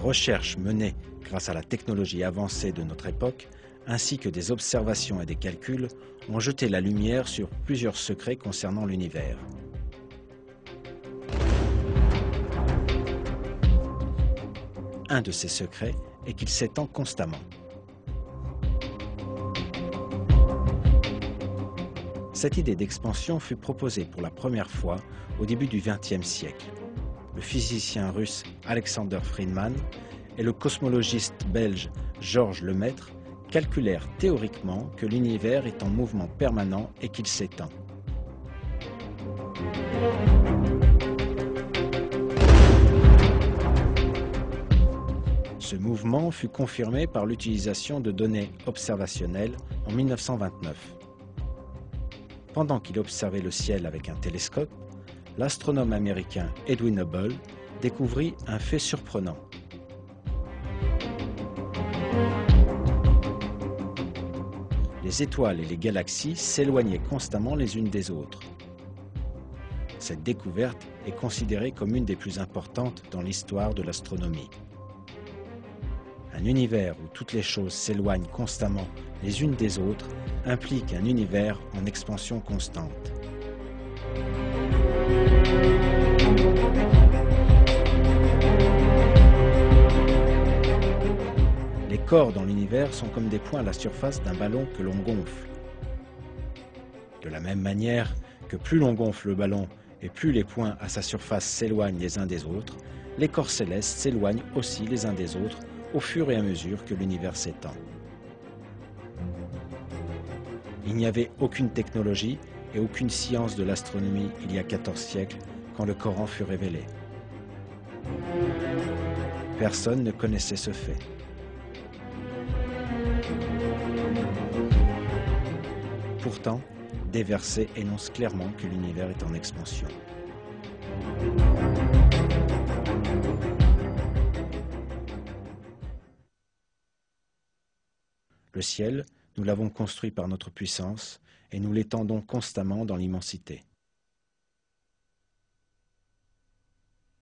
recherches menées grâce à la technologie avancée de notre époque, ainsi que des observations et des calculs, ont jeté la lumière sur plusieurs secrets concernant l'univers. Un de ces secrets est qu'il s'étend constamment. Cette idée d'expansion fut proposée pour la première fois au début du XXe siècle. Le physicien russe Alexander Friedmann et le cosmologiste belge Georges Lemaître calculèrent théoriquement que l'univers est en mouvement permanent et qu'il s'étend. Ce mouvement fut confirmé par l'utilisation de données observationnelles en 1929. Pendant qu'il observait le ciel avec un télescope, l'astronome américain Edwin Hubble découvrit un fait surprenant. Les étoiles et les galaxies s'éloignaient constamment les unes des autres. Cette découverte est considérée comme une des plus importantes dans l'histoire de l'astronomie. Un univers où toutes les choses s'éloignent constamment les unes des autres implique un univers en expansion constante. Les corps dans l'univers sont comme des points à la surface d'un ballon que l'on gonfle. De la même manière que plus l'on gonfle le ballon et plus les points à sa surface s'éloignent les uns des autres, les corps célestes s'éloignent aussi les uns des autres au fur et à mesure que l'univers s'étend. Il n'y avait aucune technologie et aucune science de l'astronomie il y a 14 siècles quand le Coran fut révélé. Personne ne connaissait ce fait. Pourtant, des versets énoncent clairement que l'univers est en expansion. Le ciel, nous l'avons construit par notre puissance et nous l'étendons constamment dans l'immensité.